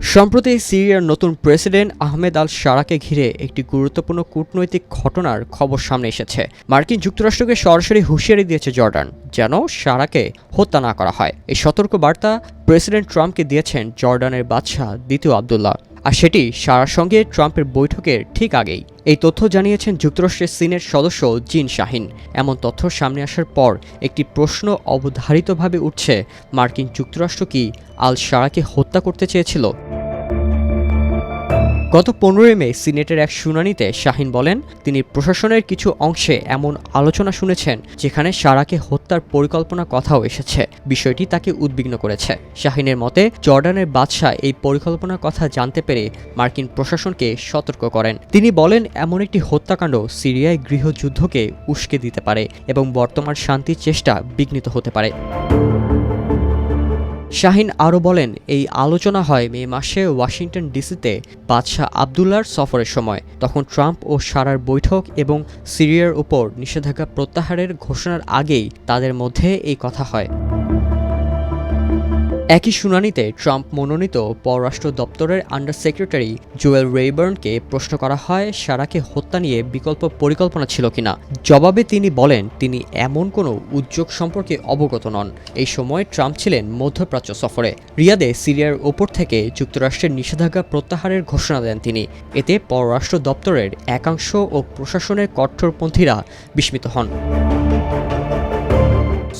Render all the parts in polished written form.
সম্প্রতি সিরিয়ার নতুন প্রেসিডেন্ট আহমেদ আল শারাকে ঘিরে একটি গুরুত্বপূর্ণ কূটনৈতিক ঘটনার খবর সামনে এসেছে। মার্কিন যুক্তরাষ্ট্রকে সরাসরি হুঁশিয়ারি দিয়েছে জর্ডান যেন শারাকে হত্যা না করা হয়। এই সতর্ক বার্তা প্রেসিডেন্ট ট্রাম্পকে দিয়েছেন জর্ডানের বাদশাহ দ্বিতীয় আবদুল্লাহ, আর সেটি শারার সঙ্গে ট্রাম্পের বৈঠকের ঠিক আগেই। এই তথ্য জানিয়েছেন যুক্তরাষ্ট্রের সিনেট সদস্য জিন শাহিন। এমন তথ্য সামনে আসার পর একটি প্রশ্ন অবধারিতভাবে উঠছে, মার্কিন যুক্তরাষ্ট্র কি আল শারাকে হত্যা করতে চেয়েছিল? গত 15 মে সিনেটের এক শুনানিতে শাহিন বলেন, তিনি প্রশাসনের কিছু অংশে এমন আলোচনা শুনেছেন যেখানে শারাকে হত্যার পরিকল্পনার কথাও এসেছে। বিষয়টি তাকে উদ্বিগ্ন করেছে। শাহিনের মতে, জর্ডানের বাদশাহ এই পরিকল্পনার কথা জানতে পেরে মার্কিন প্রশাসনকে সতর্ক করেন। তিনি বলেন, এমন একটি হত্যাকাণ্ড সিরিয়ায় গৃহযুদ্ধকে উস্কে দিতে পারে এবং বর্তমান শান্তির চেষ্টা বিঘ্নিত হতে পারে। শাহিন আরও বলেন, এই আলোচনা হয় মে মাসে ওয়াশিংটন ডিসিতে বাদশাহ আবদুল্লার সফরের সময়। তখন ট্রাম্প ও শারার বৈঠক এবং সিরিয়ার উপর নিষেধাজ্ঞা প্রত্যাহারের ঘোষণার আগেই তাদের মধ্যে এই কথা হয়। একই শুনানিতে ট্রাম্প মনোনীত পররাষ্ট্র দপ্তরের আন্ডার সেক্রেটারি জোয়েল রেইবার্নকে প্রশ্ন করা হয় শারাকে হত্যা নিয়ে বিকল্প পরিকল্পনা ছিল কিনা। জবাবে তিনি বলেন, তিনি এমন কোনো উদ্যোগ সম্পর্কে অবগত নন। এই সময় ট্রাম্প ছিলেন মধ্যপ্রাচ্য সফরে। রিয়াদে সিরিয়ার ওপর থেকে যুক্তরাষ্ট্রের নিষেধাজ্ঞা প্রত্যাহারের ঘোষণা দেন তিনি। এতে পররাষ্ট্র দপ্তরের একাংশ ও প্রশাসনের কট্টরপন্থীরা বিস্মিত হন।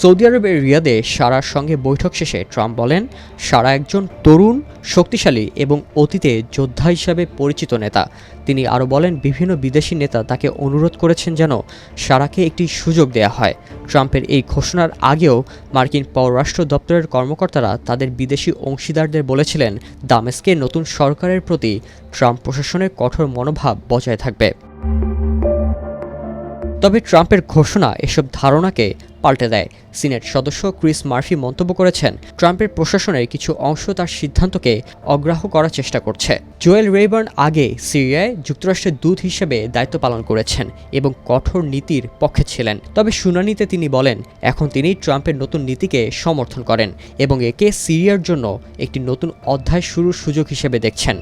সৌদি আরবের রিয়াদে শারার সঙ্গে বৈঠক শেষে ট্রাম্প বলেন, শারা একজন তরুণ, শক্তিশালী এবং অতীতে যোদ্ধা হিসাবে পরিচিত নেতা। তিনি আরও বলেন, বিভিন্ন বিদেশি নেতা তাকে অনুরোধ করেছেন যেন শারাকে একটি সুযোগ দেয়া হয়। ট্রাম্পের এই ঘোষণার আগেও মার্কিন পররাষ্ট্র দপ্তরের কর্মকর্তারা তাদের বিদেশি অংশীদারদের বলেছিলেন, দামেস্কে নতুন সরকারের প্রতি ট্রাম্প প্রশাসনের কঠোর মনোভাব বজায় থাকবে। তবে ট্রাম্পের ঘোষণা এসব ধারণাকে পাল্টে দেয়। সিনেট সদস্য ক্রিস মার্ফি মন্তব্য করেছেন, ট্রাম্পের প্রশাসনের কিছু অংশ তার সিদ্ধান্তকে অগ্রাহ্য করার চেষ্টা করছে। জোয়েল রেইবার্ন আগে সিরিয়ায় যুক্তরাষ্ট্রের দূত হিসেবে দায়িত্ব পালন করেছেন এবং কঠোর নীতির পক্ষে ছিলেন। তবে শুনানিতে তিনি বলেন, এখন তিনি ট্রাম্পের নতুন নীতিকে সমর্থন করেন এবং একে সিরিয়ার জন্য একটি নতুন অধ্যায় শুরুর সুযোগ হিসেবে দেখছেন।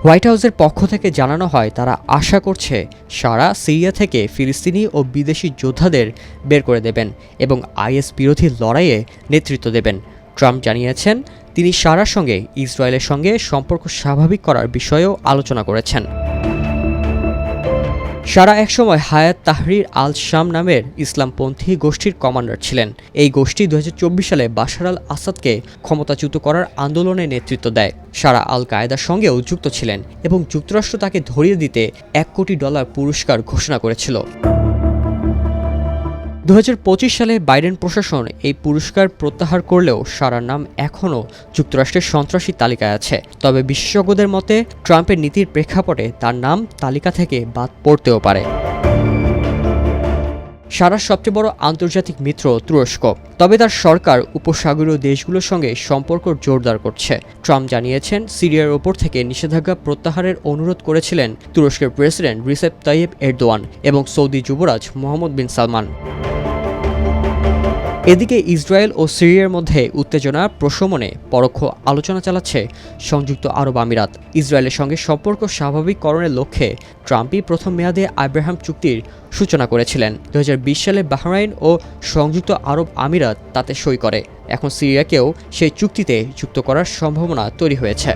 হোয়াইট হাউসের পক্ষ থেকে জানানো হয়, তারা আশা করছে শারা সিরিয়া থেকে ফিলিস্তিনি ও বিদেশি যোদ্ধাদের বের করে দেবেন এবং আইএস বিরোধী লড়াইয়ে নেতৃত্ব দেবেন। ট্রাম্প জানিয়েছেন, তিনি শারার সঙ্গে ইসরায়েলের সঙ্গে সম্পর্ক স্বাভাবিক করার বিষয়েও আলোচনা করেছেন। শারা একসময় হায়াত তাহরির আল শাম নামের ইসলামপন্থী গোষ্ঠীর কমান্ডার ছিলেন। এই গোষ্ঠী 2024 সালে বাশার আল আসাদকে ক্ষমতাচ্যুত করার আন্দোলনে নেতৃত্ব দেয়। শারা আল কায়েদার সঙ্গেও যুক্ত ছিলেন এবং যুক্তরাষ্ট্র তাকে ধরিয়ে দিতে $1 কোটি পুরস্কার ঘোষণা করেছিল। 2025 সালে বাইডেন প্রশাসন এই পুরস্কার প্রত্যাহার করলেও শারার নাম এখনও যুক্তরাষ্ট্রের সন্ত্রাসী তালিকায় আছে। তবে বিশেষজ্ঞদের মতে, ট্রাম্পের নীতির প্রেক্ষাপটে তার নাম তালিকা থেকে বাদ পড়তেও পারে। শারার সবচেয়ে বড় আন্তর্জাতিক মিত্র তুরস্ক, তবে তার সরকার উপসাগরীয় দেশগুলোর সঙ্গে সম্পর্ক জোরদার করছে। ট্রাম্প জানিয়েছেন, সিরিয়ার ওপর থেকে নিষেধাজ্ঞা প্রত্যাহারের অনুরোধ করেছিলেন তুরস্কের প্রেসিডেন্ট রিসেপ তাইয়েপ এরদোয়ান এবং সৌদি যুবরাজ মোহাম্মদ বিন সালমান। এদিকে ইসরায়েল ও সিরিয়ার মধ্যে উত্তেজনা প্রশমনে পরোক্ষ আলোচনা চালাচ্ছে সংযুক্ত আরব আমিরাত। ইসরায়েলের সঙ্গে সম্পর্ক স্বাভাবিককরণের লক্ষ্যে ট্রাম্পই প্রথম মেয়াদে আব্রাহাম চুক্তির সূচনা করেছিলেন। 2020 সালে বাহরাইন ও সংযুক্ত আরব আমিরাত তাতে সই করে। এখন সিরিয়াকেও সেই চুক্তিতে যুক্ত করার সম্ভাবনা তৈরি হয়েছে।